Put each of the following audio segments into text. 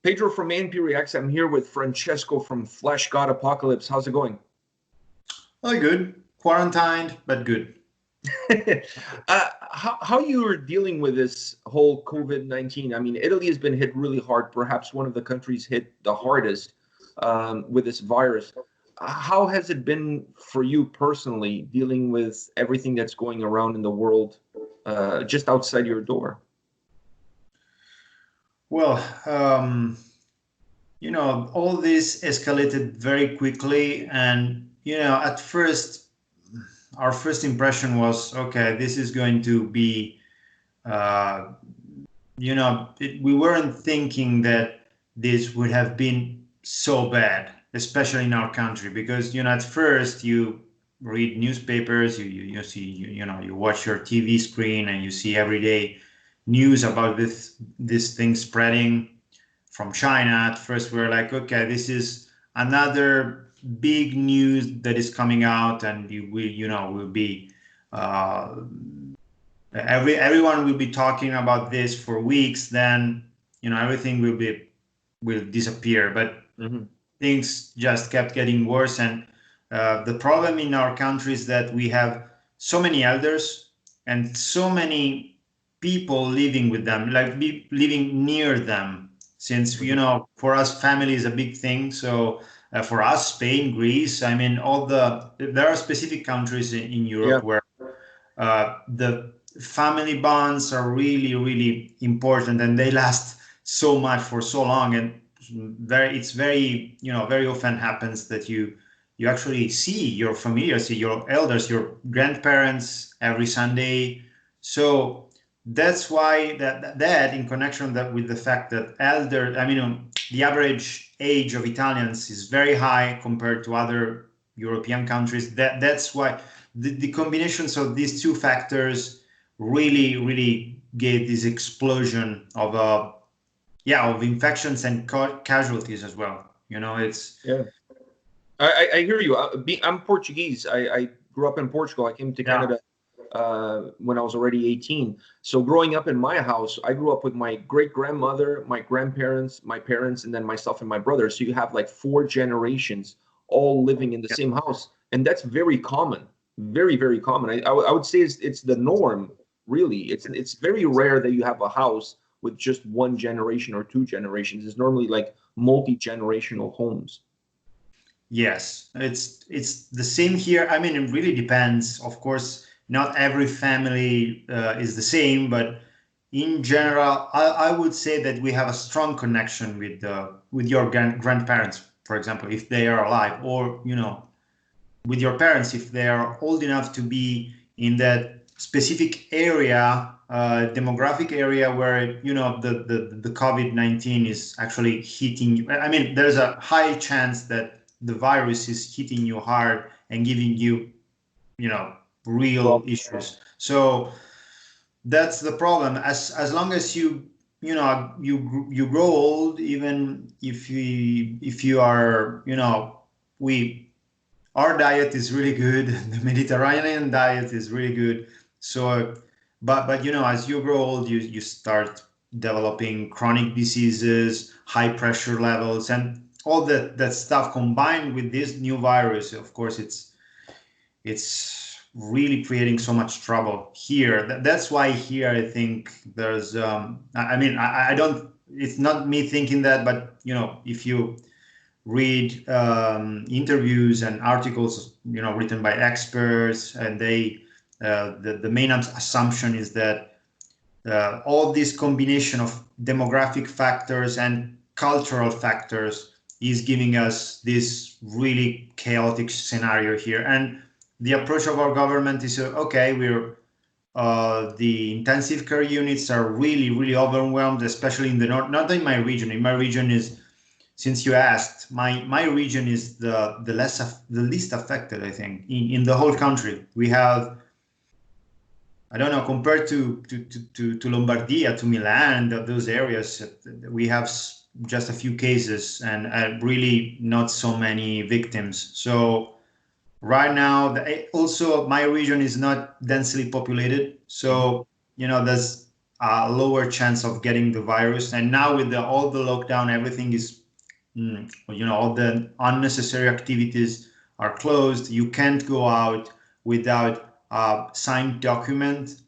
Pedro from A&P-REACTS. I'm here with Francesco from Fleshgod Apocalypse. How's it going? Oh, good. Quarantined, but good. How you are dealing with this whole COVID-19? I mean, Italy has been hit really hard, perhaps one of the countries hit the hardest with this virus. How has it been for you personally dealing with everything that's going around in the world just outside your door? Well, all this escalated very quickly. And, at first, our first impression was, okay, this is going to be, we weren't thinking that this would have been so bad, especially in our country, because, at first you read newspapers, you see, you watch your TV screen and you see every day news about this thing spreading from China. At first we're like, okay, this is another big news that is coming out, and will be everyone will be talking about this for weeks. Then everything will disappear. But things just kept getting worse, and the problem in our country is that we have so many elders and so many people living with them, like living near them, since for us family is a big thing. So for us, Spain, Greece, I mean, there are specific countries in Europe where the family bonds are really, really important, and they last so much for so long. And it's very often happens that you actually see your familiar, see your elders, your grandparents every Sunday. So that's why that in connection with the fact that the average age of Italians is very high compared to other European countries. That's why the combinations of these two factors really, really gave this explosion of infections and casualties as well. I hear you. I'm Portuguese. I grew up in Portugal. I came to Canada when I was already 18. So growing up in my house, I grew up with my great-grandmother, my grandparents, my parents, and then myself and my brother. So you have like 4 generations all living in the same house. And that's very common, very, very common. I would say it's the norm, really. It's very rare that you have a house with just 1 generation or 2 generations. It's normally like multi-generational homes. Yes, it's the same here. I mean, it really depends. Of course, not every family is the same, but in general, I would say that we have a strong connection with your grandparents, for example, if they are alive, or with your parents if they are old enough to be in that specific area, demographic area where the COVID-19 is actually hitting you. I mean, there's a high chance that the virus is hitting you hard and giving you real issues. So that's the problem. As long as you grow old, even if you are our diet is really good. The Mediterranean diet is really good. So but as you grow old, you start developing chronic diseases, high pressure levels, and all that stuff combined with this new virus. Of course, it's really creating so much trouble here. That's why here I think there's I don't, it's not me thinking that, but if you read interviews and articles written by experts, and they the main assumption is that all this combination of demographic factors and cultural factors is giving us this really chaotic scenario here. And the approach of our government is, okay, we're the intensive care units are really, really overwhelmed, especially in the north. Not in my region. In my region is, since you asked, my region is the least affected, I think, in the whole country. We have, I don't know, compared to Lombardia, to Milan, those areas, we have just a few cases and really not so many victims. So right now, also my region is not densely populated, so there's a lower chance of getting the virus. And now with all the lockdown, everything is, all the unnecessary activities are closed. You can't go out without a signed document,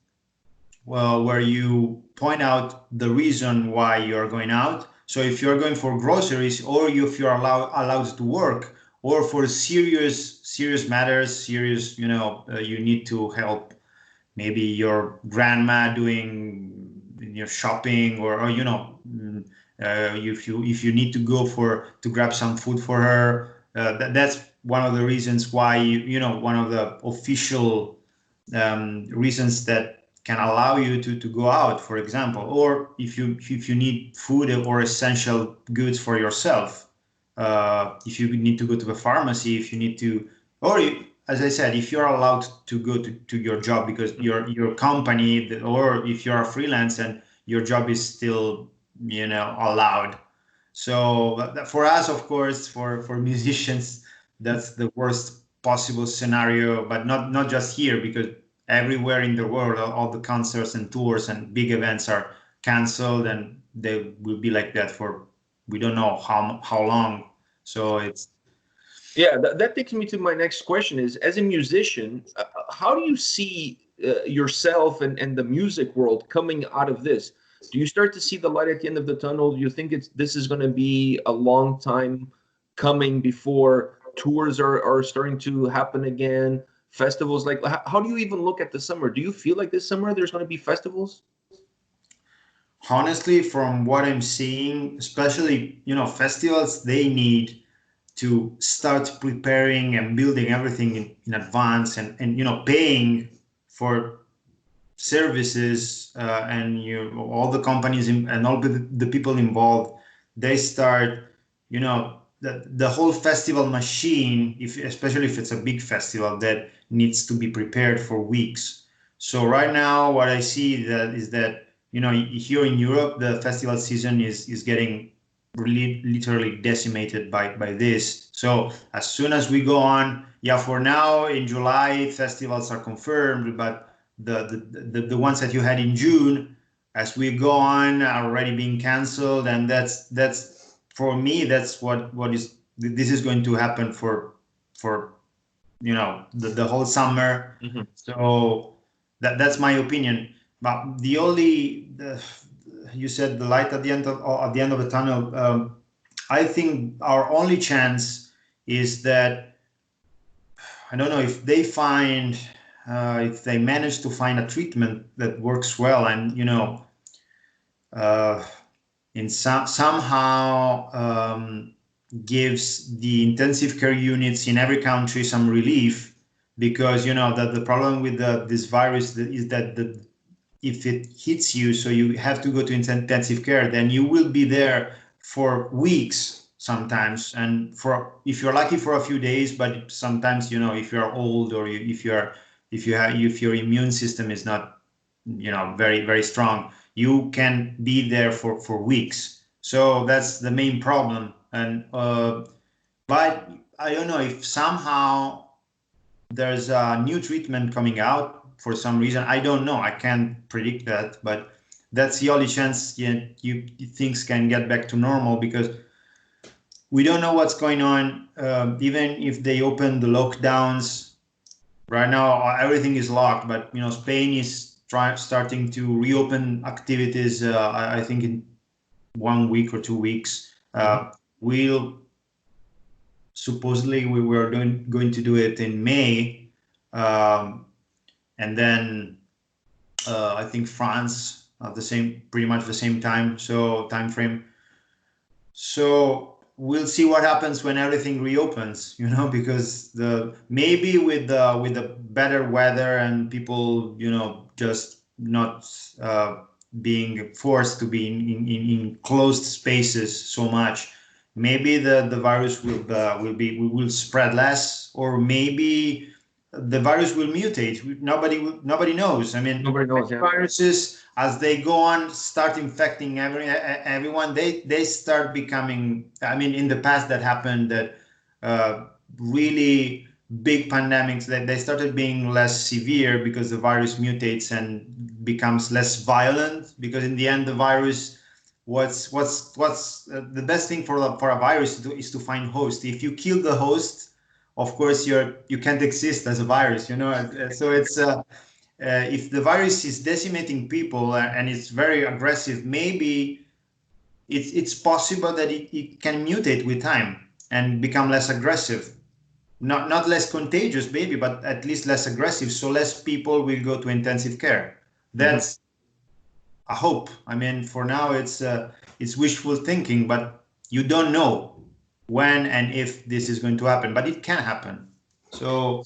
where you point out the reason why you're going out. So if you're going for groceries, or if you're allowed to work, or for serious matters, you need to help maybe your grandma doing your shopping, or if you need to go to grab some food for her, that's one of the reasons why one of the official reasons that can allow you to go out, for example, or if you need food or essential goods for yourself, if you need to go to the pharmacy, if you need to, or as I said, if you're allowed to go to your job because your company, or if you're a freelance and your job is still allowed. So for us, of course, for musicians, that's the worst possible scenario, but not just here, because everywhere in the world, all the concerts and tours and big events are canceled, and they will be like that for we don't know how long. So it's that takes me to my next question: is, as a musician, how do you see yourself and the music world coming out of this? Do you start to see the light at the end of the tunnel? Do you think this is going to be a long time coming before tours are starting to happen again? Festivals, like, how do you even look at the summer? Do you feel like this summer there's going to be festivals? Honestly, from what I'm seeing, especially festivals, they need to start preparing and building everything in advance, and paying for services, and all the companies and all the people involved, they start the whole festival machine, especially if it's a big festival, that needs to be prepared for weeks. So right now what I see is that here in Europe, the festival season is getting really literally decimated by this. So as soon as we go on, for now in July festivals are confirmed, but the ones that you had in June, as we go on, are already being canceled, and that's for me, that's this is going to happen for the whole summer. Mm-hmm. So that's my opinion. But you said the light at the end of the tunnel. I think our only chance is that, I don't know, if they manage to find a treatment that works well, and somehow gives the intensive care units in every country some relief, because that the problem with this virus is that if it hits you, so you have to go to intensive care, then you will be there for weeks sometimes, and if you're lucky for a few days, but sometimes if you're old, or if your immune system is not very very strong, you can be there for weeks. So that's the main problem. And but I don't know if somehow there's a new treatment coming out for some reason. I don't know, I can't predict that, but that's the only chance things can get back to normal, because we don't know what's going on. Even if they open the lockdowns, right now everything is locked, but Spain is starting to reopen activities. I think in 1 week or 2 weeks. Supposedly we were going to do it in May, and then I think France pretty much the same time frame. So we'll see what happens when everything reopens, because maybe with the better weather and people just not being forced to be in closed spaces so much, maybe the virus will spread less, or maybe the virus will mutate. Nobody knows. I mean, nobody knows. Yeah. Viruses, as they go on, start infecting everyone. They start becoming. I mean, in the past that happened. That really big pandemics, that they started being less severe because the virus mutates and becomes less violent. Because in the end, the virus, what's the best thing for a virus is to find host. If you kill the host, of course you can't exist as a virus, you know. So it's if the virus is decimating people and it's very aggressive, maybe it's possible that it can mutate with time and become less aggressive. Not less contagious, maybe, but at least less aggressive. So less people will go to intensive care. That's a hope. I mean, for now, it's wishful thinking, but you don't know when and if this is going to happen, but it can happen. So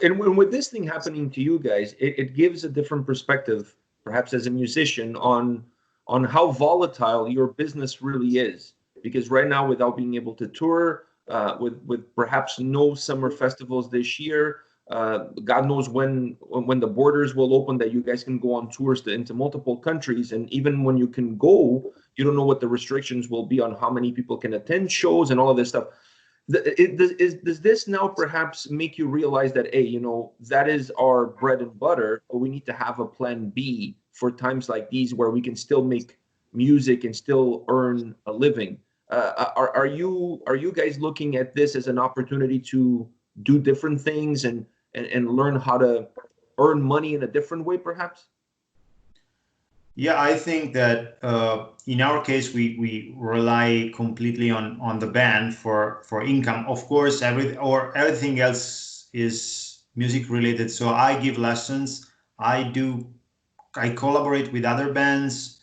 and with this thing happening to you guys, it gives a different perspective, perhaps as a musician, on how volatile your business really is. Because right now, without being able to tour, with perhaps no summer festivals this year, God knows when the borders will open that you guys can go on tours into multiple countries, and even when you can go, you don't know what the restrictions will be on how many people can attend shows and all of this stuff. Does this now perhaps make you realize that, hey, you know, that is our bread and butter, but we need to have a plan B for times like these where we can still make music and still earn a living? Are you guys looking at this as an opportunity to do different things and learn how to earn money in a different way, perhaps? Yeah, I think that in our case, we rely completely on the band for income. Of course, everything else is music related. So I give lessons. I collaborate with other bands.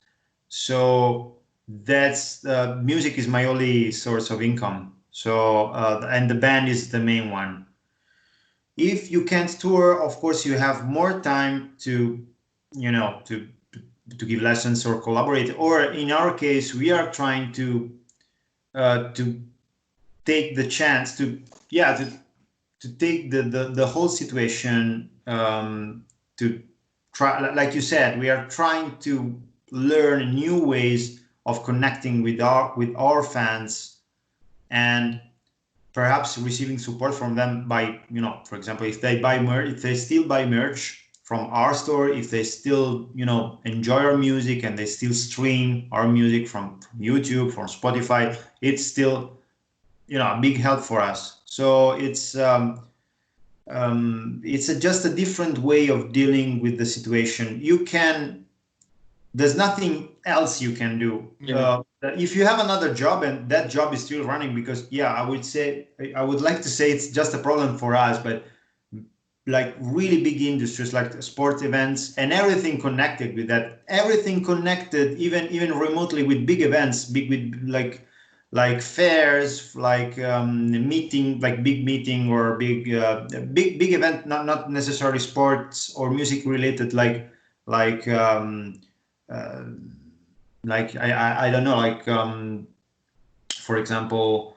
So that's music is my only source of income. So and the band is the main one. If you can't tour, of course, you have more time to, you know, to give lessons or collaborate. Or in our case, we are trying to take the chance to take the whole situation to try. Like you said, we are trying to learn new ways of connecting with our fans, and perhaps receiving support from them by, you know, for example, if they still buy merch from our store, if they still, you know, enjoy our music and they still stream our music from YouTube, from Spotify, it's still, you know, a big help for us. So it's just a different way of dealing with the situation. There's nothing else you can do. Yeah. If you have another job and that job is still running, because I would like to say it's just a problem for us, but like really big industries like sports events and everything connected with that, everything connected, even remotely with big events, like fairs, like meeting, like big meeting or big event, not necessarily sports or music related, like I don't know, like for example,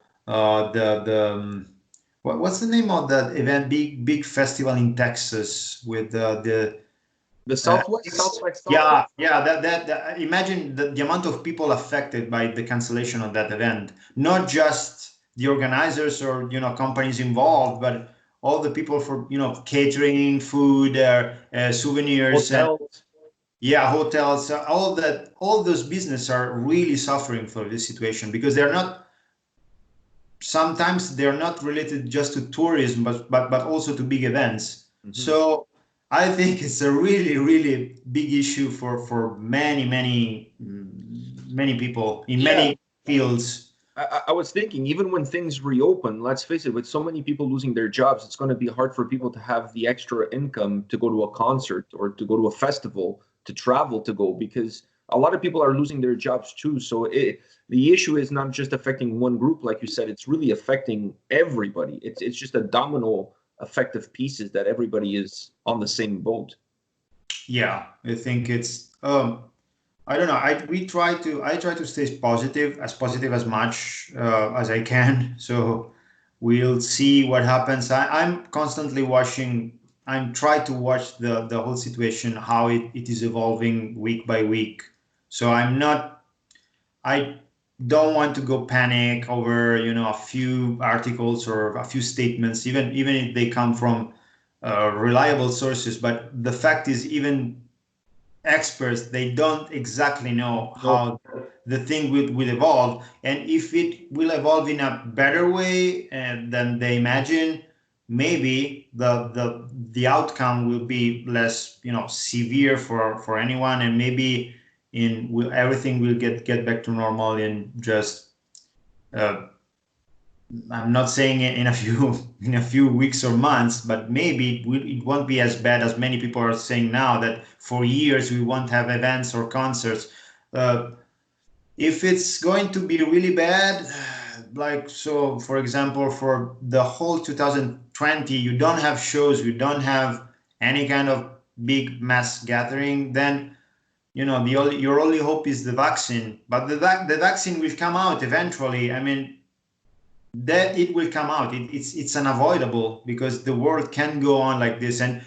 what's the name of that event? Big festival in Texas with the Southwest. Yeah. That imagine the amount of people affected by the cancellation of that event. Not just the organizers or, you know, companies involved, but all the people for, you know, catering, food, souvenirs, Hotels. hotels, all those businesses are really suffering for this situation, because sometimes they're not related just to tourism, but also to big events. Mm-hmm. So I think it's a really, really big issue for many people in many fields. I was thinking, even when things reopen, let's face it, with so many people losing their jobs, it's going to be hard for people to have the extra income to go to a concert or to go to a festival, to travel to go, because a lot of people are losing their jobs too. So the issue is not just affecting one group, like you said, it's really affecting everybody. It's just a domino effect of pieces that everybody is on the same boat. Yeah, I think it's I don't know. I try to stay positive as much as I can. So we'll see what happens. I'm constantly watching. I'm trying to watch the whole situation, how it is evolving week by week. So I'm not. don't want to go panic over, a few articles or a few statements, even if they come from reliable sources. But the fact is, even experts, they don't exactly know how the thing will evolve, and if it will evolve in a better way than they imagine, maybe the outcome will be less severe for anyone, and maybe everything will get back to normal in just I'm not saying in a few weeks or months, but maybe it won't be as bad as many people are saying now, that for years we won't have events or concerts. If it's going to be really bad, like, so for example, for the whole 2020, you don't have shows, you don't have any kind of big mass gathering, then your only hope is the vaccine. But the vaccine will come out eventually. I mean, that it will come out. It's unavoidable, because the world can go on like this, and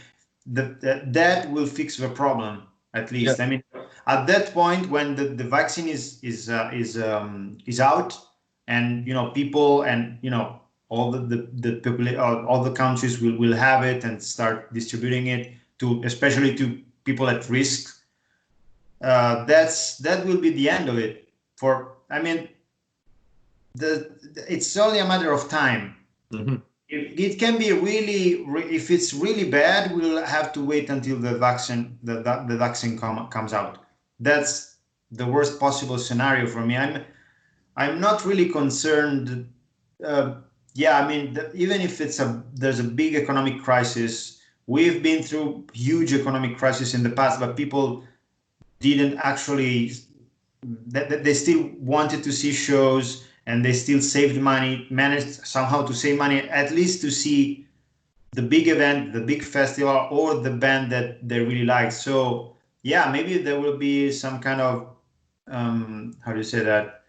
that will fix the problem, at least. Yeah. I mean, at that point, when the vaccine is out, and people, and all the people, all the countries will have it and start distributing it especially to people at risk. That will be the end of it. It's only a matter of time. Mm-hmm. It can be if it's really bad, we'll have to wait until the vaccine comes out. That's the worst possible scenario for me. I'm not really concerned. I mean, even if there's a big economic crisis, we've been through huge economic crisis in the past, but people didn't actually. They still wanted to see shows, and they still saved money, managed somehow to save money, at least to see the big event, the big festival, or the band that they really like. So yeah, maybe there will be some kind of how do you say that,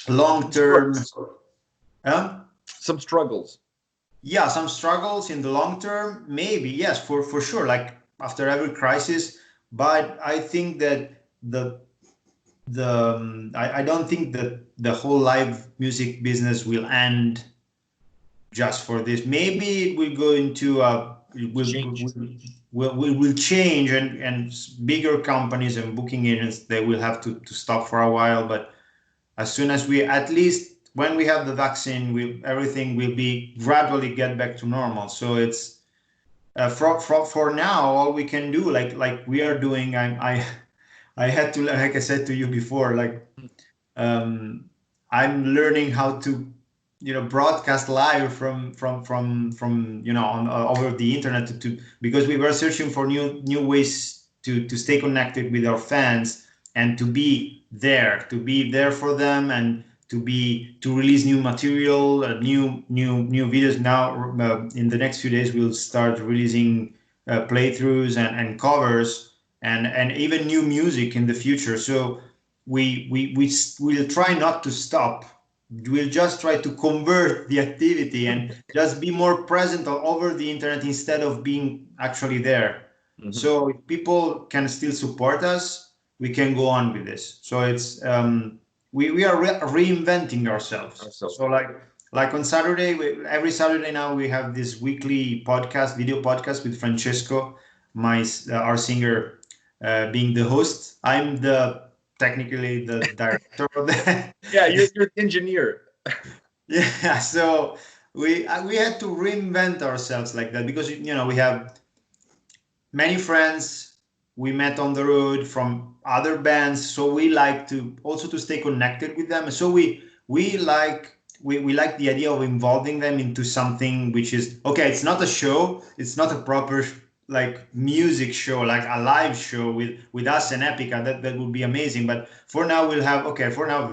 long-term some struggles. Yeah, some struggles in the long term, maybe, yes, for sure, like after every crisis. But I think that I don't think that the whole live music business will end just for this. Maybe it will go into will change, and bigger companies and booking agents, they will have to stop for a while. But as soon as at least when we have the vaccine, everything will be gradually get back to normal. So it's for now, all we can do, like we are doing. I had to, like I said to you before, like I'm learning how to, broadcast live from over the internet because we were searching for new ways to stay connected with our fans, and to be there for them, and to release new material, new videos. Now in the next few days we'll start releasing playthroughs and covers, and even new music in the future. So we'll try not to stop. We'll just try to convert the activity and just be more present over the internet instead of being actually there. Mm-hmm. So if people can still support us, we can go on with this. So it's we are reinventing ourselves. So like on Saturday, every Saturday now we have this weekly video podcast with Francesco, our singer, being the host. I'm technically the director of that. Yeah, you're the engineer. Yeah, so we had to reinvent ourselves like that, because we have many friends we met on the road from other bands, so we like to stay connected with them. So we like the idea of involving them into something which is okay. It's not a show. It's not a proper like music show, like a live show with us and Epica. That would be amazing. But for now we'll have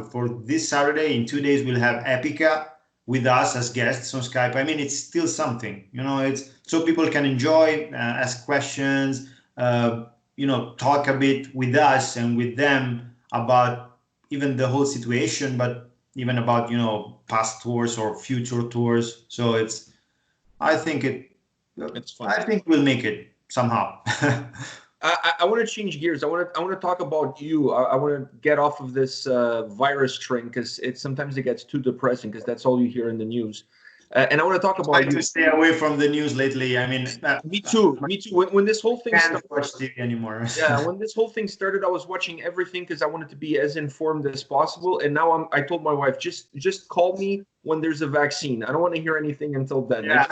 for this Saturday, in 2 days, we'll have Epica with us as guests on Skype. I mean, it's still something, it's so people can enjoy, ask questions, talk a bit with us and with them about even the whole situation, but even about past tours or future tours. So I think it's fun. I think we'll make it somehow. I want to change gears. I want to talk about you. I want to get off of this virus train because sometimes it gets too depressing because that's all you hear in the news. And I want to talk about you. To stay away from the news lately. I mean, me too. Me too. When this whole thing started, watch TV anymore. Yeah, when this whole thing started, I was watching everything because I wanted to be as informed as possible. And now I told my wife, just call me when there's a vaccine. I don't want to hear anything until then. Yeah.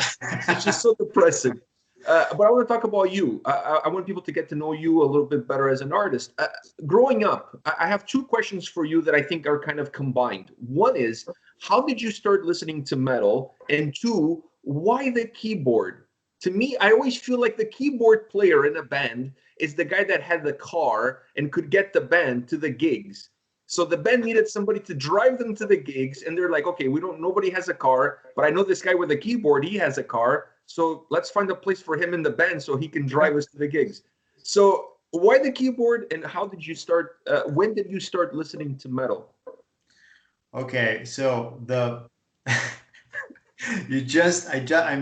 It's just so depressing. But I want to talk about you. I want people to get to know you a little bit better as an artist. Growing up, I have two questions for you that I think are kind of combined. One is, how did you start listening to metal? And two, why the keyboard? To me, I always feel like the keyboard player in a band is the guy that had the car and could get the band to the gigs. So the band needed somebody to drive them to the gigs, and they're like, okay, nobody has a car, but I know this guy with a keyboard, he has a car. So let's find a place for him in the band so he can drive us to the gigs. So why the keyboard, and how did you start? When did you start listening to metal? Okay, so I'm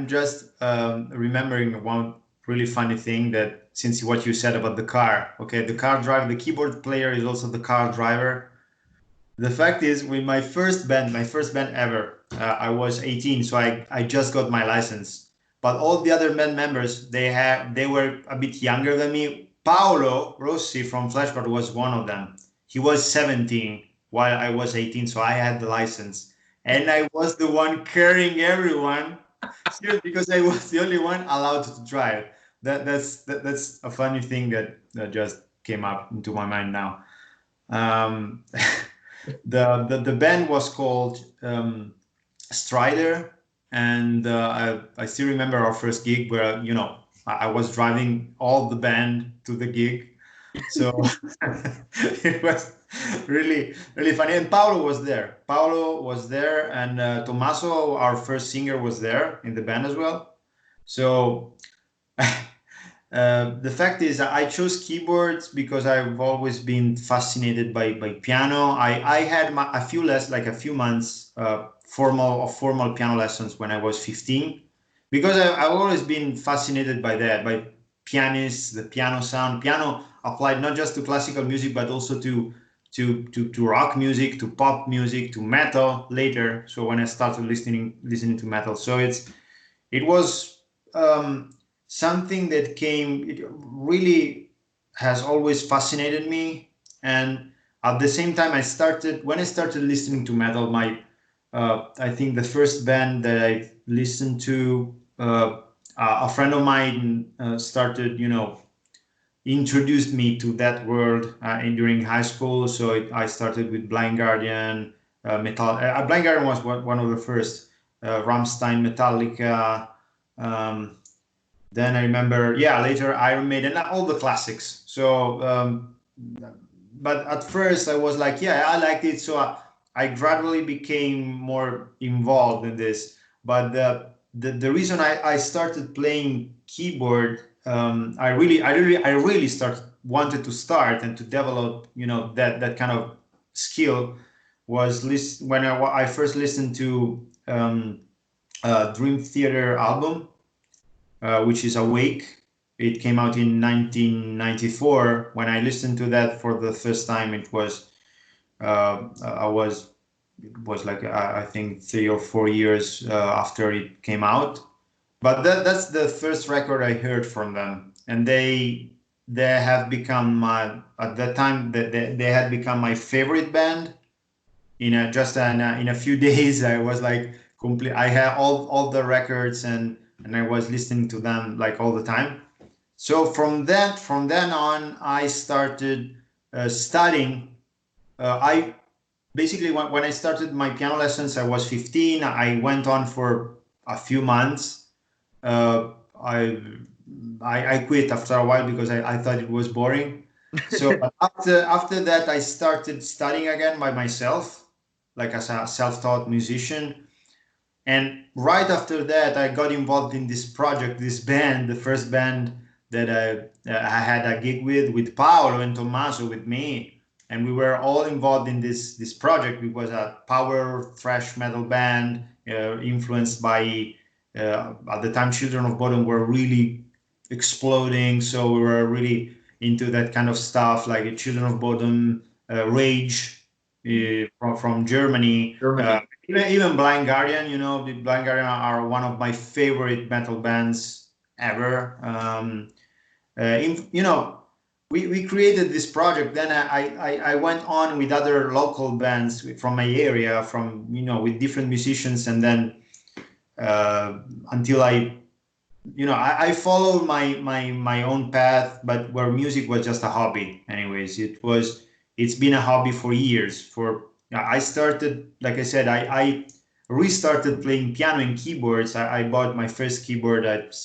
just remembering one really funny thing, that since what you said about the car. Okay, the car driver, the keyboard player is also the car driver. The fact is, with my first band ever, I was 18, so I just got my license. But all the other band members, they were a bit younger than me. Paolo Rossi from Fleshgod was one of them. He was 17 while I was 18, so I had the license. And I was the one carrying everyone because I was the only one allowed to drive. That's a funny thing that just came up into my mind now. The band was called Strider. And I still remember our first gig where, I was driving all the band to the gig. So it was really, really funny. And Paolo was there. And Tommaso, our first singer, was there in the band as well. So the fact is, I chose keyboards because I've always been fascinated by piano. I had a few months formal piano lessons when I was 15, because I've always been fascinated by that, by pianists, the piano sound. Piano applied not just to classical music, but also to rock music, to pop music, to metal later. So when I started listening to metal, so it was something that it really has always fascinated me. And at the same time, when I started listening to metal, I think the first band that I listened to, a friend of mine started, introduced me to that world during high school. So I started with Blind Guardian, metal. Blind Guardian was one of the first, Rammstein, Metallica. Then I remember, later Iron Maiden, all the classics. So, but at first I was like, I liked it. So I gradually became more involved in this. But the reason I started playing keyboard, I really wanted to start and to develop, that kind of skill, was when I first listened to Dream Theater album, which is Awake. It came out in 1994. When I listened to that for the first time, it was like I think 3 or 4 years after it came out. But that's the first record I heard from them, and they have become at that time they had become my favorite band. In a few days, I was like complete. I had all the records, and I was listening to them like all the time. So from then on, I started studying. I basically, when I started my piano lessons, I was 15. I went on for a few months. I quit after a while because I thought it was boring. So after that, I started studying again by myself, like as a self-taught musician. And right after that, I got involved in this project, this band, the first band that I had a gig with Paolo and Tommaso, with me. And we were all involved in this project. It was a power thrash metal band influenced by, at the time, Children of Bodom were really exploding. So we were really into that kind of stuff, like Children of Bodom, Rage from Germany. Germany. Even Blind Guardian, you know, the Blind Guardian are one of my favorite metal bands ever. You know, we created this project. Then I went on with other local bands from my area, from, you know, with different musicians, and then until I followed my own path, but where music was just a hobby. Anyways, it's been a hobby for years. I started, like I said, I restarted playing piano and keyboards. I bought my first keyboard at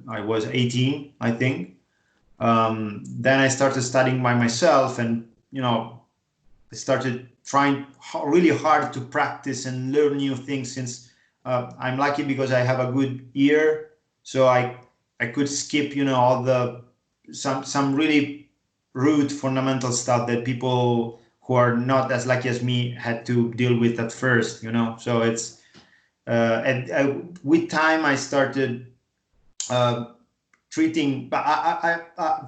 I was 18, I think. Then I started studying by myself, and, you know, I started trying really hard to practice and learn new things, since I'm lucky because I have a good ear, so I could skip, you know, all the some really rude fundamental stuff that people who are not as lucky as me had to deal with at first, you know. So it's with time I started treating, but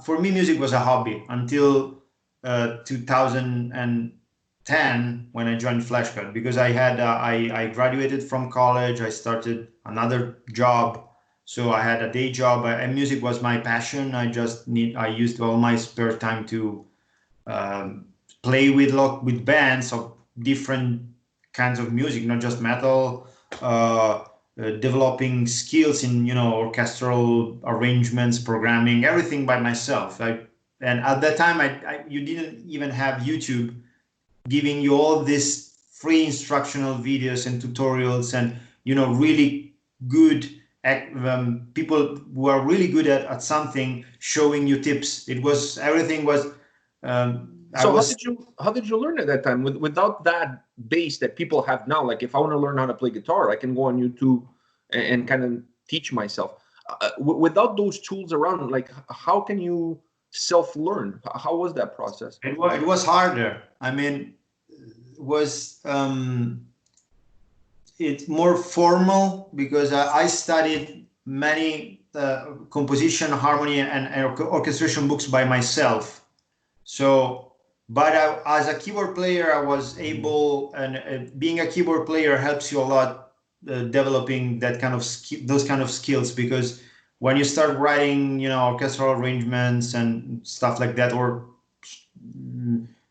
for me music was a hobby until 2010, when I joined Fleshgod, because I graduated from college. I started another job, so I had a day job, and music was my passion. I used all my spare time to play with bands of different kinds of music, not just metal. Developing skills in, you know, orchestral arrangements, programming, everything by myself. And at that time, you didn't even have YouTube giving you all these free instructional videos and tutorials, and, you know, really good people who are really good at something showing you tips. Everything was. How did you learn at that time without that base that people have now? Like, if I want to learn how to play guitar, I can go on YouTube and kind of teach myself. Without those tools around, like, how can you self-learn? How was that process? It was harder. I mean, it's more formal, because I studied many composition, harmony, and orchestration books by myself. So. But as a keyboard player, I was able, and being a keyboard player helps you a lot, developing that kind of those kind of skills, because when you start writing, you know, orchestral arrangements and stuff like that, or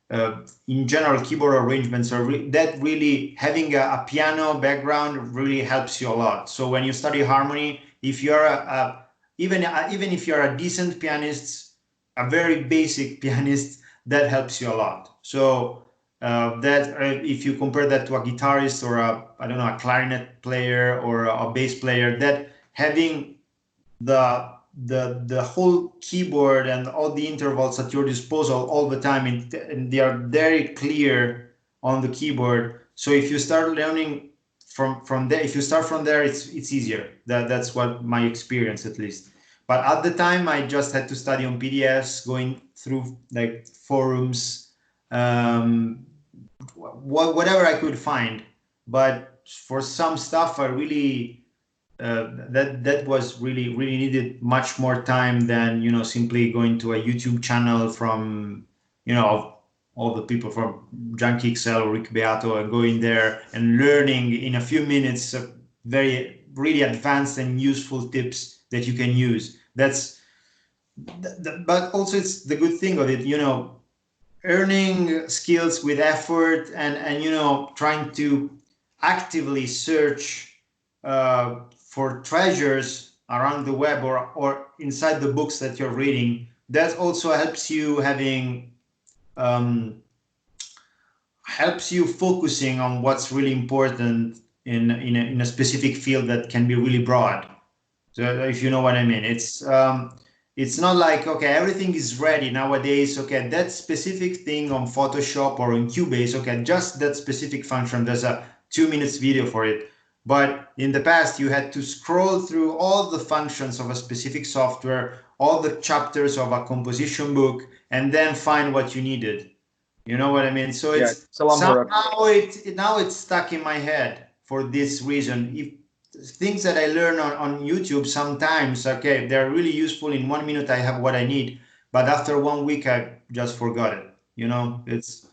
in general keyboard arrangements, that really having a piano background really helps you a lot. So when you study harmony, if you're even if you're a decent pianist, a very basic pianist, that helps you a lot. So if you compare that to a guitarist or a clarinet player or a bass player, that having the whole keyboard and all the intervals at your disposal all the time, and they are very clear on the keyboard. So if you start learning from there, if you start from there, it's easier. That's what my experience, at least. But at the time, I just had to study on PDFs, going through like forums, whatever I could find. But for some stuff, I really that was really needed much more time than, you know, simply going to a YouTube channel from, you know, all the people from Junkie XL or Rick Beato, and going there and learning in a few minutes very really advanced and useful tips that you can use. But also it's the good thing of it, you know, earning skills with effort, and you know, trying to actively search for treasures around the web or inside the books that you're reading. That also helps you helps you focusing on what's really important in a specific field that can be really broad. So if you know what I mean, it's not like, okay, everything is ready nowadays. Okay, that specific thing on Photoshop or on Cubase, okay, just that specific function, there's a 2 minutes video for it. But in the past, you had to scroll through all the functions of a specific software, all the chapters of a composition book, and then find what you needed. You know what I mean? So it's somehow now it's stuck in my head for this reason. If things that I learn on YouTube sometimes, okay, they're really useful. In 1 minute, I have what I need. but after 1 week, I just forgot it. It's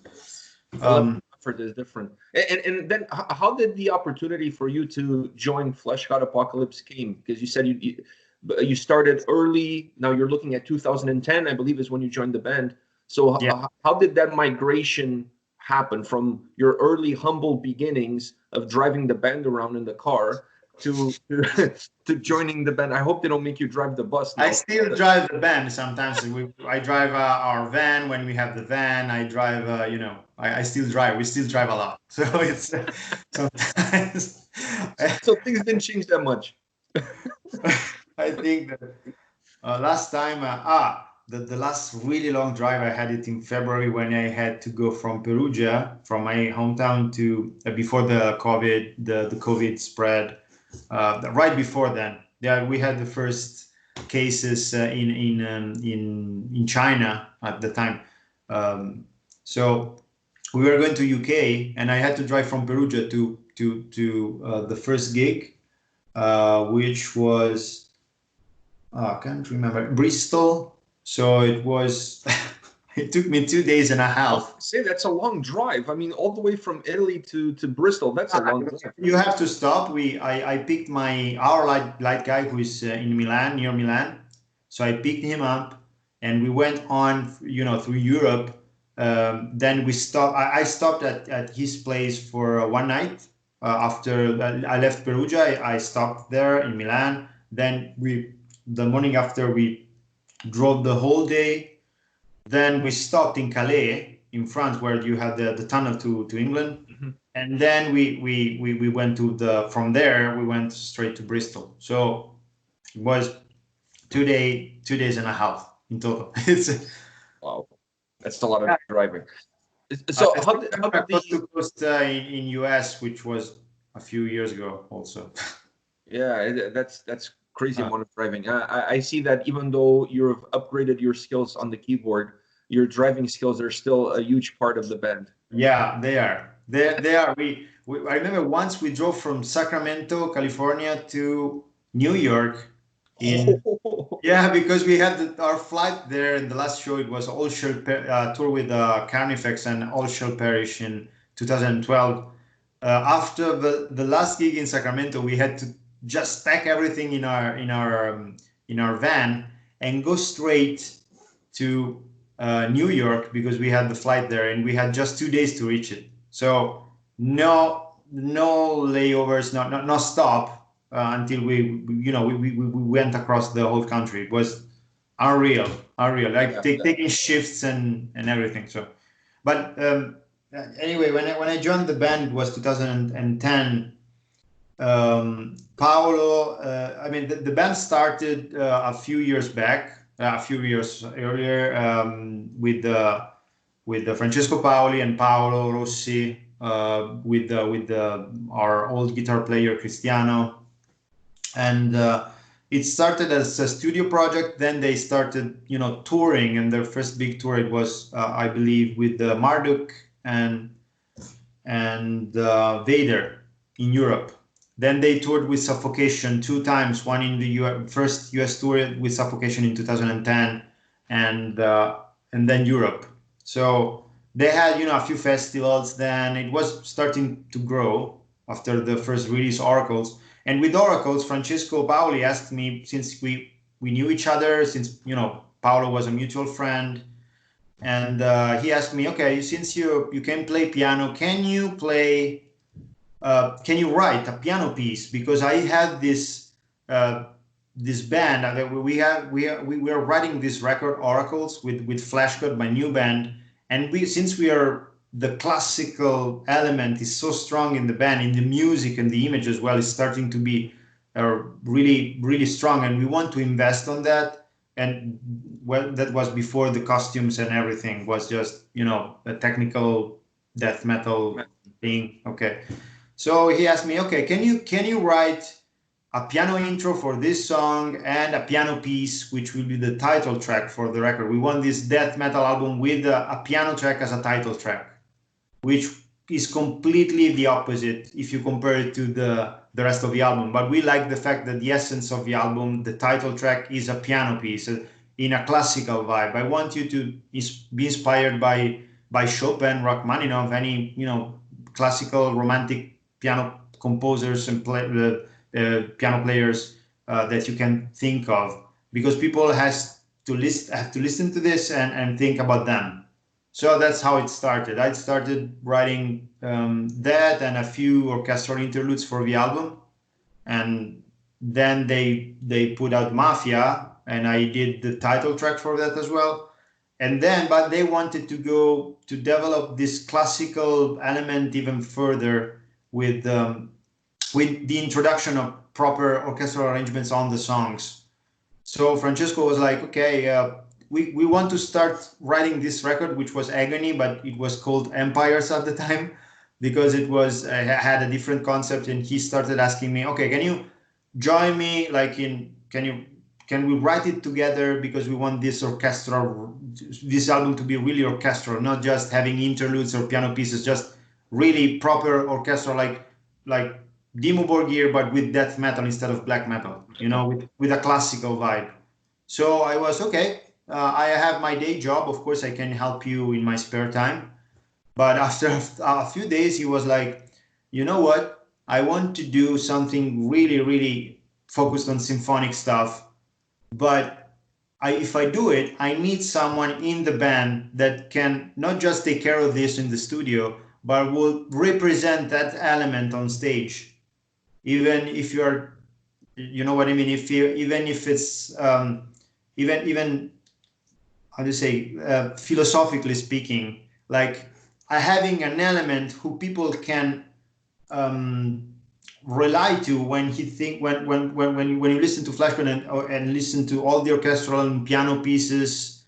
The level of effort is different. And then how did the opportunity for you to join Fleshgod Apocalypse came? Because you said you started early. Now you're looking at 2010, I believe, is when you joined the band. So how did that migration happen from your early humble beginnings of driving the band around in the car to joining the band? I hope they don't make you drive the bus now. I still drive the van sometimes. I drive our van when we have the van. I drive, I still drive. We still drive a lot. So it's sometimes. So things didn't change that much. I think that last time, the last really long drive, I had it in February when I had to go from Perugia, from my hometown to before the COVID spread. Right before then, we had the first cases in China at the time. So we were going to UK, and I had to drive from Perugia to the first gig, which was I can't remember, Bristol. So it was. It took me 2 days and a half. Say that's a long drive. I mean, all the way from Italy to Bristol. That's a long drive. You have to stop. I picked our light guy who is in Milan, near Milan. So I picked him up, and we went on, through Europe. Then we stopped. I stopped at his place for one night. After I left Perugia, I stopped there in Milan. Then the morning after, we drove the whole day. Then we stopped in Calais, in France, where you have the tunnel to England. Mm-hmm. And then we went from there, we went straight to Bristol. So it was 2 days and a half in total. Wow, that's a lot of driving. So how did the coast in US, which was a few years ago also. Yeah, that's crazy amount of driving. I see that even though you've upgraded your skills on the keyboard, your driving skills are still a huge part of the band. Yeah, they are. They are. I remember once we drove from Sacramento, California to New York. Because we had our flight there, and the last show, it was All Shall tour with Carnifex and All Shall Perish in 2012. After the last gig in Sacramento, we had to just pack everything in our van and go straight to New York, because we had the flight there, and we had just 2 days to reach it. So no layovers, no stop until we went across the whole country. It was unreal. Like taking shifts and everything. So, but anyway, when I joined the band, it was 2010. Paolo, the band started a few years back, a few years earlier, with Francesco Paoli and Paolo Rossi, with our old guitar player Cristiano, and it started as a studio project. Then they started, touring, and their first big tour, it was, I believe, with Marduk and Vader in Europe. Then they toured with Suffocation 2 times, one in the first US tour with Suffocation in 2010, and then Europe. So they had, a few festivals. Then it was starting to grow after the first release, Oracles. And with Oracles, Francesco Paoli asked me, since we knew each other, since, Paolo was a mutual friend, and he asked me, okay, since you can play piano, can you write a piano piece? Because I had this band that we are writing this record, Oracles, with Fleshgod, my new band, and since the classical element is so strong in the band, in the music and the image as well, is starting to be really, really strong, and we want to invest on that. And that was before the costumes and everything, was just a technical death metal thing. Okay. So he asked me, okay, can you write a piano intro for this song and a piano piece, which will be the title track for the record? We want this death metal album with a piano track as a title track, which is completely the opposite if you compare it to the rest of the album. But we like the fact that the essence of the album, the title track, is a piano piece. in a classical vibe. I want you to be inspired by Chopin, Rachmaninoff, any classical romantic piano composers and piano players that you can think of, because people have to listen to this and think about them. So that's how it started. I started writing that and a few orchestral interludes for the album, and then they put out Mafia, and I did the title track for that as well. And then, but they wanted to develop this classical element even further with the introduction of proper orchestral arrangements on the songs. So Francesco was like, okay, we want to start writing this record, which was Agony, but it was called Empires at the time, because it was had a different concept. And he started asking me, okay, can you join me, can we write it together, because we want this album to be really orchestral, not just having interludes or piano pieces, just really proper orchestral, like Dimmu Borgir, but with death metal instead of black metal, with a classical vibe. So I was, okay, I have my day job, of course I can help you in my spare time. But after a few days, he was like, you know what, I want to do something really, really focused on symphonic stuff. But if I do it, I need someone in the band that can not just take care of this in the studio, but will represent that element on stage. Even if you're, you know what I mean? Even if it's, even how do you say, philosophically speaking, like having an element who people can rely to when you listen to Fleshgod and listen to all the orchestral and piano pieces.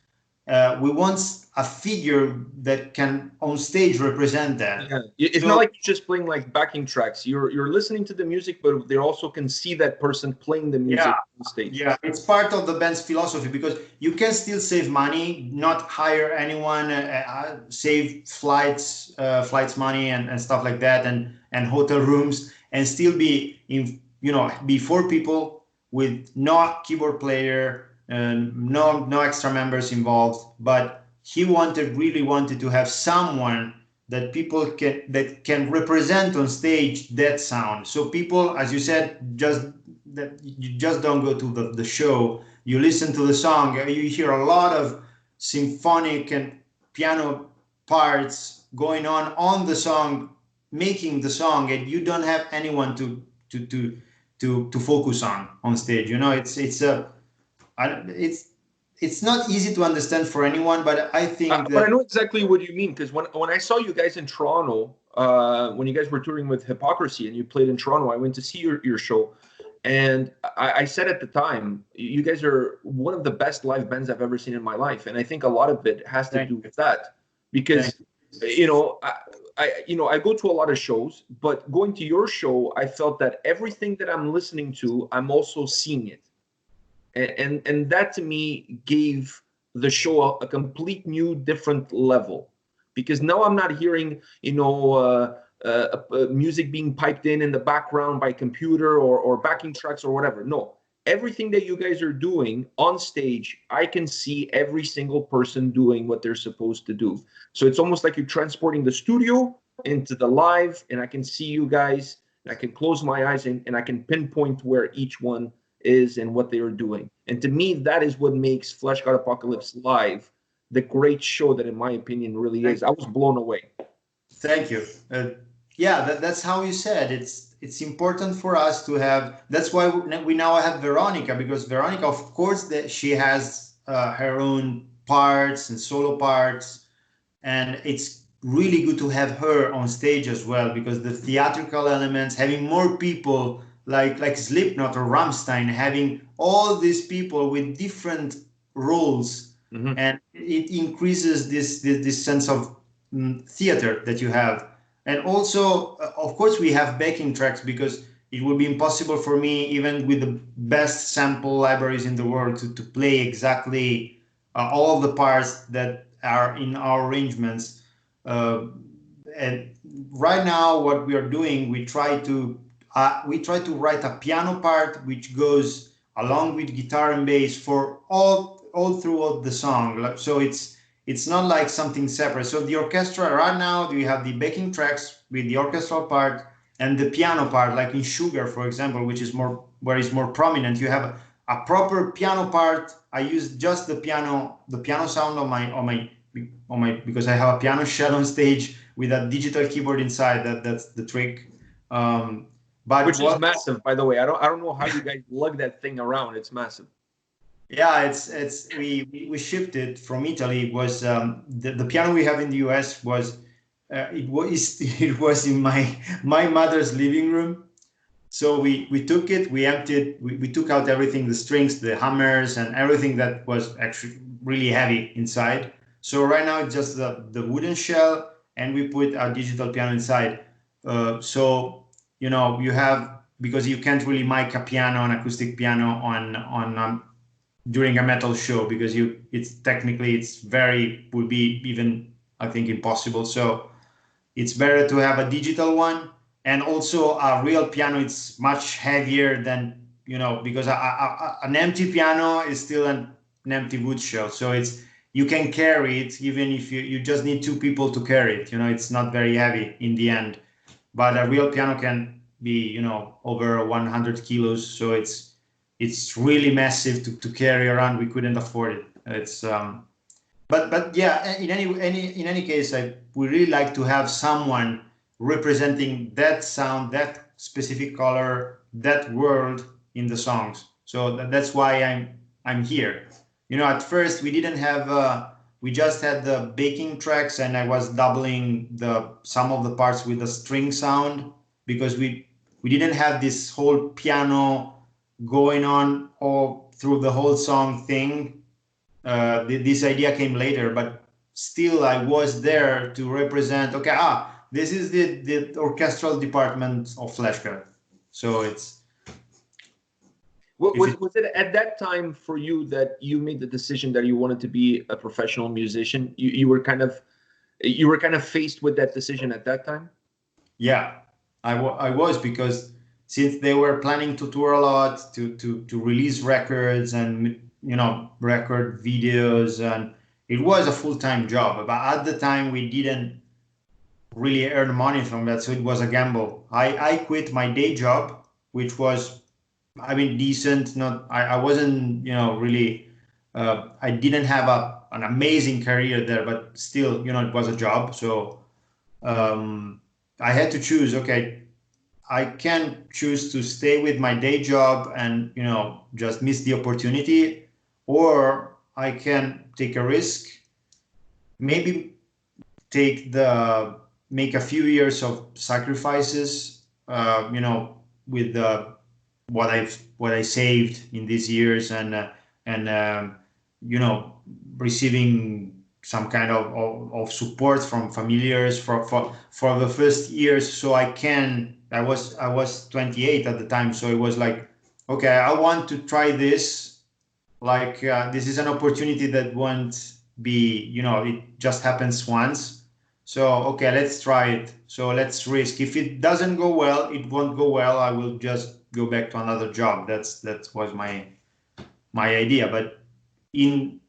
We want a figure that can on stage represent that. Yeah, it's not like you just playing like backing tracks. You're listening to the music, but they also can see that person playing the music on stage. Yeah, it's part of the band's philosophy, because you can still save money, not hire anyone, save flights money and stuff like that, and hotel rooms, and still be be 4 people with no keyboard player and no extra members involved. But he really wanted to have someone that people can represent on stage that sound. So people, as you said, you just don't go to the show, you listen to the song, you hear a lot of symphonic and piano parts going on the song, making the song, and you don't have anyone to focus on stage. It's not easy to understand for anyone, but I think but I know exactly what you mean, because when I saw you guys in Toronto, when you guys were touring with Hypocrisy and you played in Toronto, I went to see your show, and I said at the time, you guys are one of the best live bands I've ever seen in my life, and I think a lot of it has to do with that, because I go to a lot of shows, but going to your show, I felt that everything that I'm listening to, I'm also seeing it. And that to me gave the show a complete new different level, because now I'm not hearing music being piped in the background by computer or backing tracks or whatever. No, everything that you guys are doing on stage, I can see every single person doing what they're supposed to do. So it's almost like you're transporting the studio into the live, and I can see you guys, and I can close my eyes and I can pinpoint where each one is and what they are doing. And to me, that is what makes Fleshgod Apocalypse live the great show that, in my opinion, really is. I was blown away. Thank you. That's how you said. It's important for us to have. That's why we now have Veronica, because Veronica, of course, that she has her own parts and solo parts, and it's really good to have her on stage as well, because the theatrical elements, having more people like Slipknot or Rammstein, having all these people with different roles, and it increases this sense of theater that you have. And also, of course, we have backing tracks, because it would be impossible for me, even with the best sample libraries in the world, to play exactly all of the parts that are in our arrangements. And right now, what we are doing, we try to write a piano part which goes along with guitar and bass for all all throughout the song. So it's not like something separate. So the orchestra right now, we have the backing tracks with the orchestral part and the piano part, like in Sugar, for example, which is more where it's more prominent. You have a proper piano part. I use just the piano sound on my because I have a piano shell on stage with a digital keyboard inside. That's the trick. But which is massive, by the way. I don't know how you guys lug that thing around. It's massive. Yeah, it's we shipped it from Italy. It was the piano we have in the US was it was in my mother's living room. So we took it, we emptied, we took out everything, the strings, the hammers, and everything that was actually really heavy inside. So right now it's just the wooden shell, and we put a digital piano inside. So you have, because you can't really mic a piano, an acoustic piano on during a metal show, because would be even, I think, impossible. So it's better to have a digital one. And also a real piano, it's much heavier than, because an empty piano is still an empty wood shell. So you can carry it, even if you just need two people to carry it. It's not very heavy in the end. But a real piano can be, over 100 kilos. So it's really massive to carry around. We couldn't afford it. It's but yeah, in any case, we really like to have someone representing that sound, that specific color, that world in the songs. So that's why I'm here. At first we didn't have we just had the backing tracks, and I was doubling some of the parts with the string sound, because we didn't have this whole piano going on all through the whole song thing. This idea came later, but still I was there to represent, this is the orchestral department of Fleshgod. So it's... Was it at that time for you that you made the decision that you wanted to be a professional musician? You were kind of faced with that decision at that time? Yeah, I was, because since they were planning to tour a lot, to release records and record videos, and it was a full-time job. But at the time we didn't really earn money from that, so it was a gamble. I quit my day job, which was, decent. I wasn't really I didn't have an amazing career there, but still, it was a job. So I had to choose. Okay, I can choose to stay with my day job and just miss the opportunity, or I can take a risk, maybe make a few years of sacrifices, with what I saved in these years, and receiving some kind of support from familiars for the first years. So I was 28 at the time, so it was like, okay, I want to try this. Like this is an opportunity that won't be, it just happens once. So, okay, let's try it. So let's risk. If it doesn't go well, it won't go well. I will just go back to another job. That was my idea. But during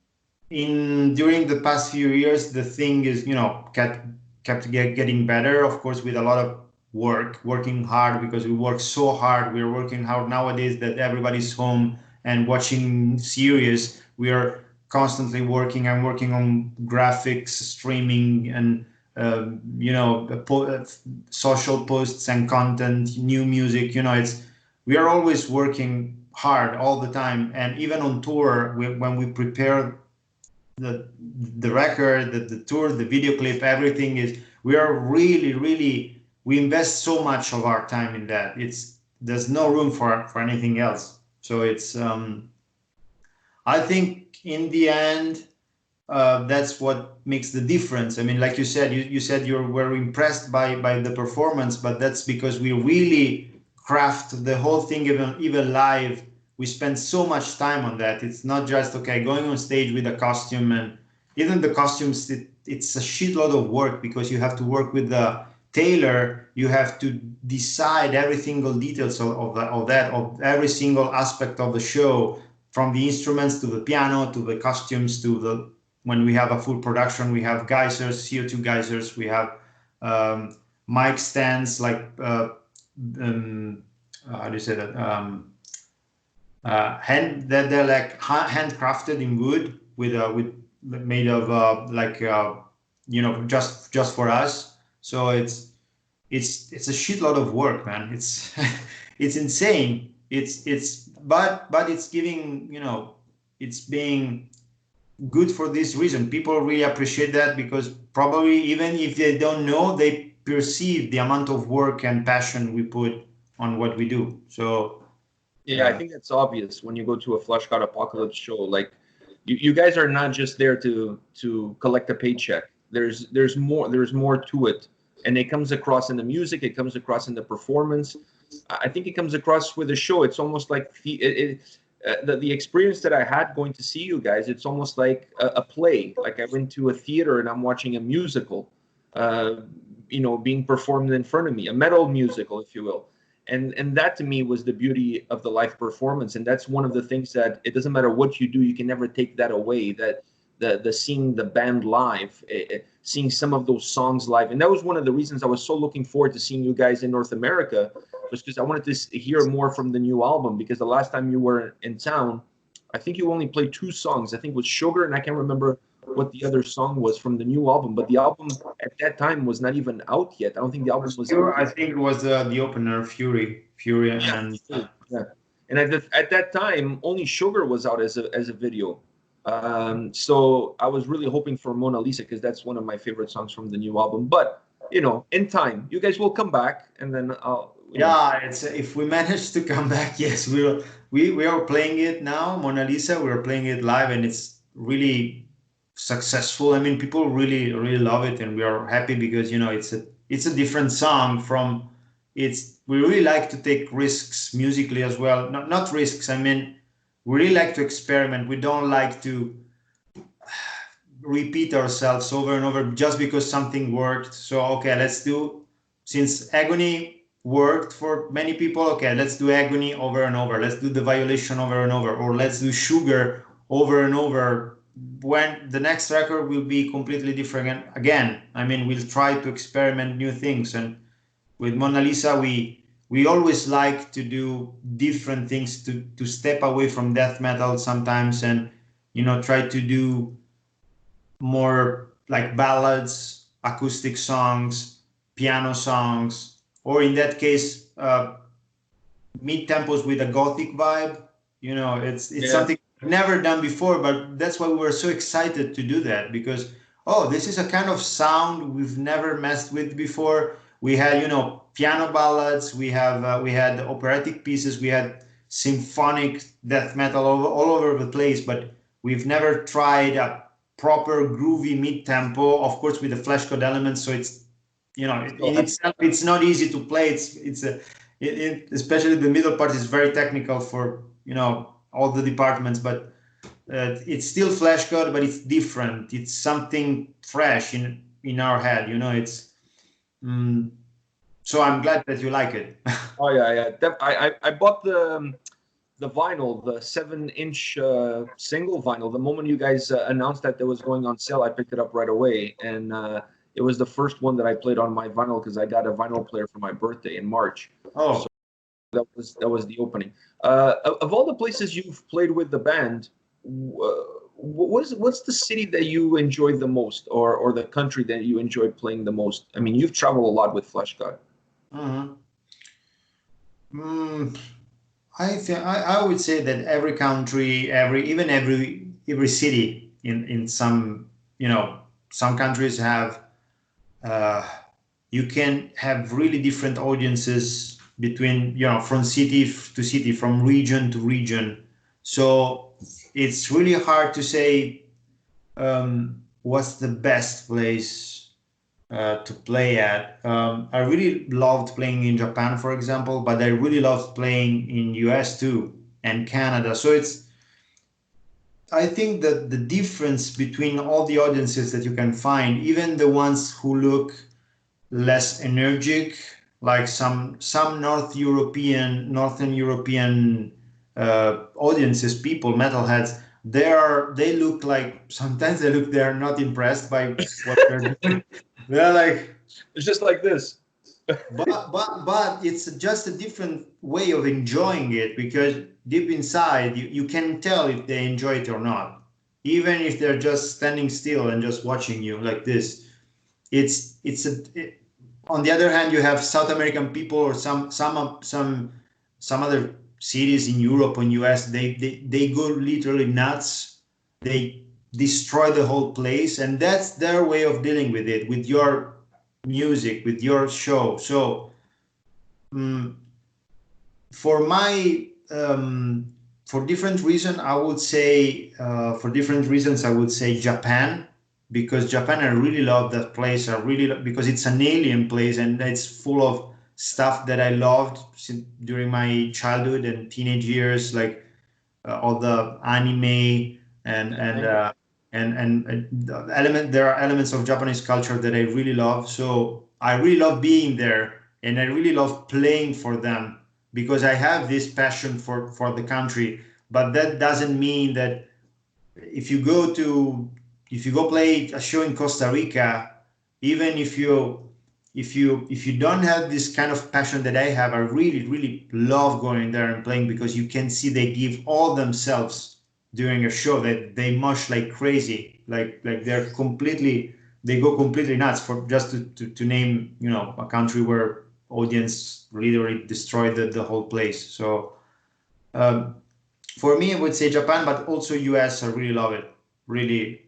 the past few years, the thing is, kept getting better. Of course, with a lot of working hard, because we work so hard. We're working hard nowadays that everybody's home and watching series. We are constantly working. I'm working on graphics, streaming, and social posts and content, new music. We are always working hard all the time. And even on tour, when we prepare the record, the tour, the video clip, everything we are really, we invest so much of our time in that. There's no room for anything else. So it's I think in the end, that's what makes the difference. Like you said, you said you were impressed by the performance, but that's because we really craft the whole thing, even live. We spend so much time on that. It's not just, okay, going on stage with a costume, and even the costumes, it's a shitload of work, because you have to work with the tailor. You have to decide every single details of every single aspect of the show. from the instruments to the piano to the costumes to the, when we have a full production, we have geysers, CO2 geysers, we have mic stands, like how do you say that, they're like handcrafted in wood with made of just for us. So it's a shitload of work, man. It's it's insane. But it's giving, it's being good for this reason. People really appreciate that, because probably even if they don't know, they perceive the amount of work and passion we put on what we do. So yeah, I think that's obvious when you go to a Fleshgod Apocalypse show. Like, you guys are not just there to collect a paycheck. There's more to it, and it comes across in the music. It comes across in the performance. I think it comes across with the show. It's almost like the experience that I had going to see you guys. It's almost like a play. Like I went to a theater and I'm watching a musical, being performed in front of me, a metal musical, if you will. And that to me was the beauty of the live performance. And that's one of the things that it doesn't matter what you do, you can never take that away. That the seeing the band live, seeing some of those songs live, and that was one of the reasons I was so looking forward to seeing you guys in North America, was because I wanted to hear more from the new album. Because the last time you were in town, I think you only played 2 songs. I think it was Sugar, and I can't remember what the other song was from the new album. But the album at that time was not even out yet. I don't think the album was out. I think it was the opener, Fury, and yeah. And at that time, only Sugar was out as a video. So I was really hoping for Mona Lisa, because that's one of my favorite songs from the new album. But in time, you guys will come back, and then I'll. It's if we manage to come back, yes, we are playing it now, Mona Lisa. We're playing it live, and it's really successful. I mean, people really love it, and we are happy because it's a different song from it's. We really like to take risks musically as well. Not risks. I mean, we really like to experiment. We don't like to repeat ourselves over and over just because something worked. So okay, let's do, since Agony worked for many people, okay, let's do Agony over and over. Let's do The Violation over and over, or let's do Sugar over and over. When the next record will be completely different again. I mean, we'll try to experiment new things. And with Mona Lisa, we always like to do different things, to step away from death metal sometimes, and try to do more like ballads, acoustic songs, piano songs, or in that case, mid tempos with a gothic vibe. It's something never done before, but that's why we were so excited to do that, because this is a kind of sound we've never messed with before. We had piano ballads, we had operatic pieces, we had symphonic death metal all over the place, but we've never tried a proper groovy mid tempo, of course with the Fleshgod elements. So it's in itself, it's not easy to play. Especially the middle part is very technical for all the departments, but it's still Fleshgod, but it's different. It's something fresh in our head. So I'm glad that you like it. Oh yeah. I bought the vinyl, the 7-inch single vinyl. The moment you guys announced that was going on sale, I picked it up right away, and it was the first one that I played on my vinyl, because I got a vinyl player for my birthday in March. Oh. So that was the opening. Of all the places you've played with the band, what's the city that you enjoyed the most, or the country that you enjoyed playing the most? I mean, you've traveled a lot with Fleshgod. I would say that every country, every city in some some countries have you can have really different audiences between from city to city, from region to region. So it's really hard to say what's the best place to play at. I really loved playing in Japan, for example, but I really loved playing in US too, and Canada. So I think that the difference between all the audiences that you can find, even the ones who look less energetic, like some Northern European audiences, people, metalheads, they look like, sometimes they're not impressed by what they're doing. They're like, it's just like this. but it's just a different way of enjoying it, because deep inside you can tell if they enjoy it or not, even if they're just standing still and just watching you like this. On the other hand, you have South American people or some other cities in Europe and US. They go literally nuts. They destroy the whole place, and that's their way of dealing with it, with your music, with your show. So for my for different reasons, I would say Japan, because Japan, I really love that place. Because it's an alien place, and it's full of stuff that I loved during my childhood and teenage years, like all the anime and there are elements of Japanese culture that I really love. So I really love being there, and I really love playing for them, because I have this passion for the country. But that doesn't mean that if you go play a show in Costa Rica, even if you don't have this kind of passion that I have, I really, really love going there and playing, because you can see they give all themselves during a show, that they mush like crazy, like they go completely nuts, for just to name, a country where audience literally destroyed the whole place. So for me, I would say Japan, but also US. I really love it. Really,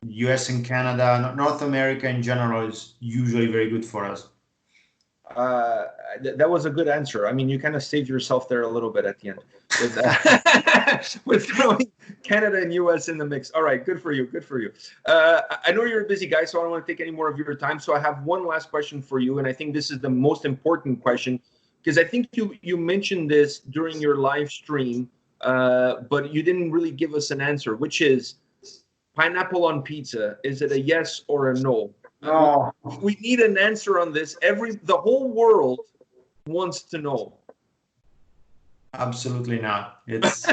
US and Canada, North America in general is usually very good for us. That was a good answer. I mean, you kind of saved yourself there a little bit at the end with with throwing Canada and US in the mix. All right, good for you. Good for you. I know you're a busy guy, so I don't want to take any more of your time. So I have one last question for you, and I think this is the most important question, because I think you mentioned this during your live stream, but you didn't really give us an answer, which is pineapple on pizza. Is it a yes or a no? No. We need an answer on this. The whole world wants to know. Absolutely not. It's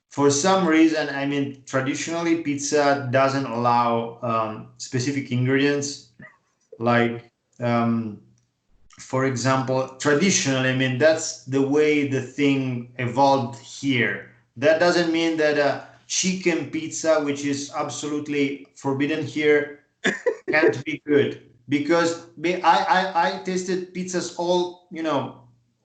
for some reason. I mean, traditionally, pizza doesn't allow specific ingredients. Like, for example, traditionally, I mean, that's the way the thing evolved here. That doesn't mean that chicken pizza, which is absolutely forbidden here, can't be good, because I tasted pizzas all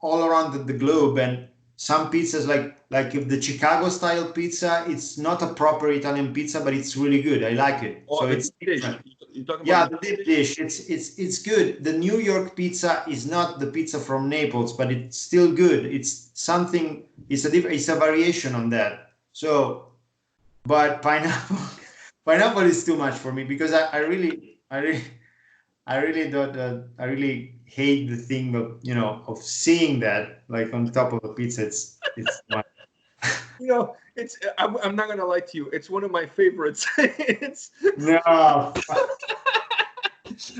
around the globe, and some pizzas like if the Chicago style pizza, it's not a proper Italian pizza, but it's really good. I like it. Oh, so it's different. The deep dish. It's good. The New York pizza is not the pizza from Naples, but it's still good. It's something. It's a variation on that. So, but pineapple is too much for me, because I really hate the thing of seeing that like on top of a pizza. It's I'm not gonna lie to you. It's one of my favorites. No.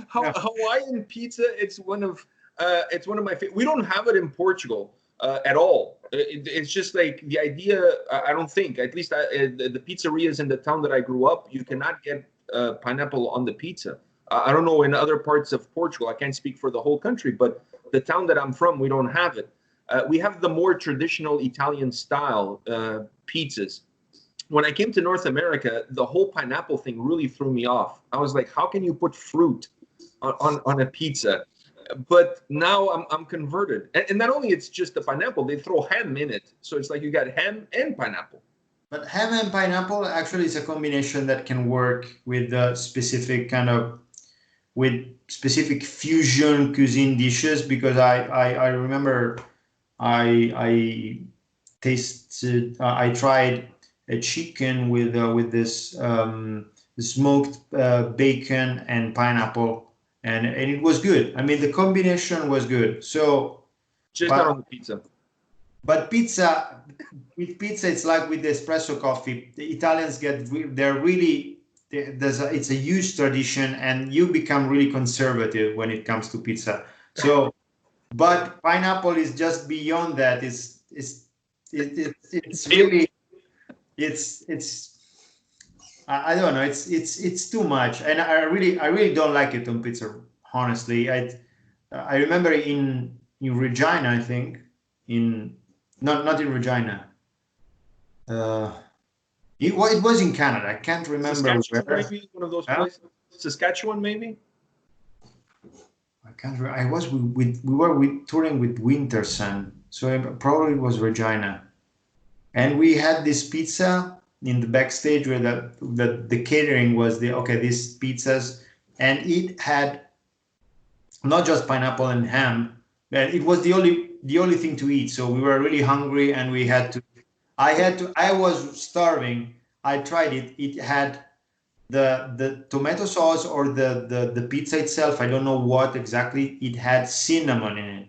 Hawaiian pizza. It's one of my favorite. We don't have it in Portugal at all. It's just like the idea. I don't think, at least the pizzerias in the town that I grew up, you cannot get pineapple on the pizza. I don't know in other parts of Portugal. I can't speak for the whole country, but the town that I'm from, we don't have it. We have the more traditional Italian style pizzas. When I came to North America, the whole pineapple thing really threw me off. I was like, how can you put fruit on a pizza? But now I'm converted. And not only it's just the pineapple, they throw ham in it. So it's like you got ham and pineapple. But ham and pineapple actually is a combination that can work with specific fusion cuisine dishes, because I remember I tried a chicken with this smoked bacon and pineapple, and it was good. I mean, the combination was good. So just not on the pizza. But with pizza, it's like with the espresso coffee. The Italians it's a huge tradition, and you become really conservative when it comes to pizza. So, but pineapple is just beyond that. it's really I don't know, it's too much, and I really don't like it on pizza, honestly. I remember in Regina, I think, in not in Regina. It was in Canada. I can't remember where. Maybe one of those places. Saskatchewan, maybe. I can't. I was we were touring with Wintersun, so it probably was Regina, and we had this pizza in the backstage where the catering was these pizzas, and it had not just pineapple and ham, but it was the only thing to eat. So we were really hungry, and I was starving. I tried it. It had the tomato sauce or the pizza itself. I don't know what exactly. It had cinnamon in it.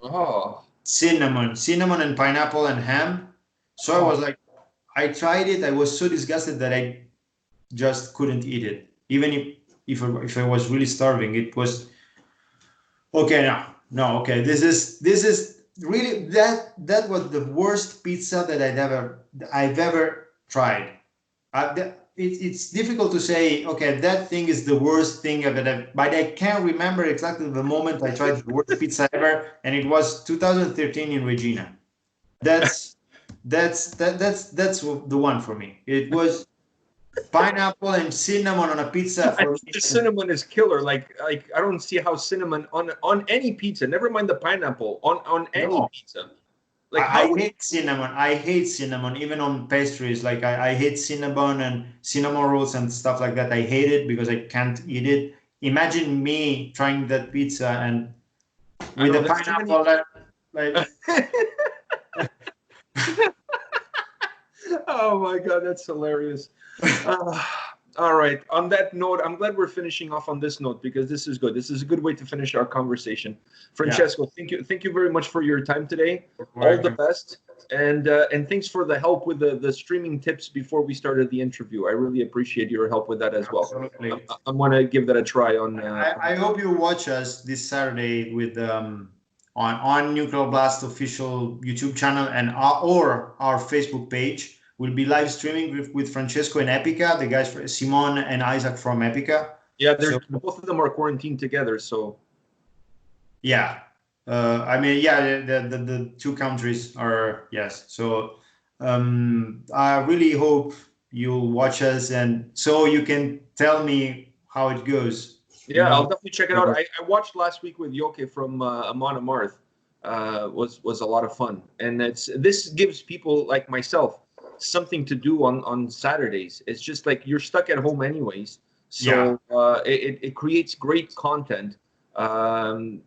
Oh. Cinnamon and pineapple and ham. So I was like, I tried it. I was so disgusted that I just couldn't eat it. Even if I was really starving, it was okay. No. Okay, this is really that was the worst pizza that I've ever tried. It's difficult to say. Okay, that thing is the worst thing but I can't remember exactly the moment I tried the worst pizza ever, and it was 2013 in Regina. That's the one for me. It was pineapple and cinnamon on a pizza. For me, the cinnamon is killer. Like I don't see how cinnamon on any pizza. Never mind the pineapple on any pizza. Like I hate cinnamon. I hate cinnamon even on pastries. Like I hate cinnamon and cinnamon rolls and stuff like that. I hate it because I can't eat it. Imagine me trying that pizza and with the pineapple. Oh my god, that's hilarious. All right. On that note, I'm glad we're finishing off on this note because this is good. This is a good way to finish our conversation. Francesco, thank you very much for your time today. All the best, and thanks for the help with the streaming tips before we started the interview. I really appreciate your help with that as well. Absolutely. I'm gonna give that a try on. I hope you watch us this Saturday with on Nuclear Blast official YouTube channel and or our Facebook page. We'll be live streaming with Francesco and Epica, the guys Simon and Isaac from Epica. Yeah, both of them are quarantined together, so. Yeah, I mean, yeah, the two countries are yes. So I really hope you'll watch us, and so you can tell me how it goes. Yeah, I'll definitely check it out. I watched last week with Yoke from Amaranthe. Was a lot of fun, and this gives people like myself something to do on Saturdays. It's just like you're stuck at home anyways, so it creates great content.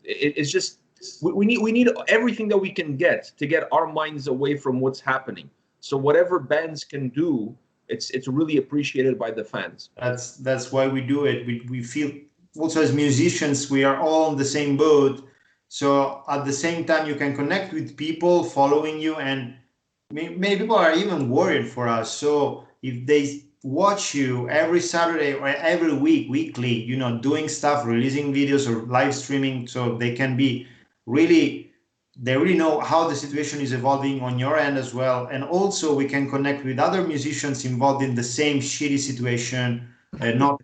It's just we need everything that we can get to get our minds away from what's happening. So whatever bands can do, it's really appreciated by the fans. That's why we do it. We feel also as musicians we are all in the same boat. So at the same time you can connect with people following you, and many people are even worried for us. So if they watch you every Saturday or every weekly, doing stuff, releasing videos or live streaming, so they can be they really know how the situation is evolving on your end as well. And also we can connect with other musicians involved in the same shitty situation and not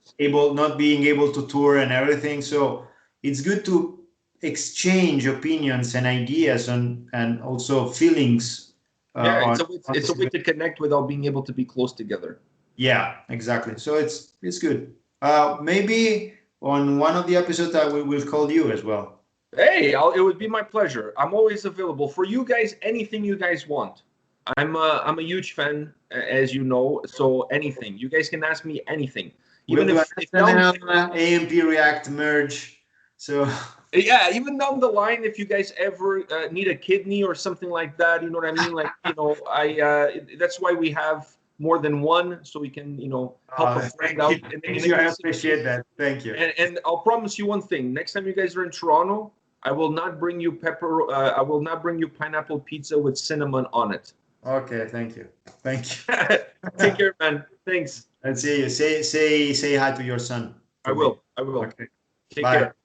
being able to tour and everything. So it's good to exchange opinions and ideas and also feelings. It's a way to connect without being able to be close together. Yeah, exactly. So it's good. Maybe on one of the episodes we will call you as well. Hey, it would be my pleasure. I'm always available for you guys. Anything you guys want. I'm a huge fan, as you know. So anything you guys can ask me anything. Even if A&P-REACT merge. So yeah, even down the line, if you guys ever need a kidney or something like that, you know what I mean? Like, that's why we have more than one, so we can, help a friend out. I appreciate that. Thank you. And I'll promise you one thing: next time you guys are in Toronto, I will not bring you I will not bring you pineapple pizza with cinnamon on it. Okay, thank you. Take care, man. Thanks. And see you. Say hi to your son. I will. Okay. Take care.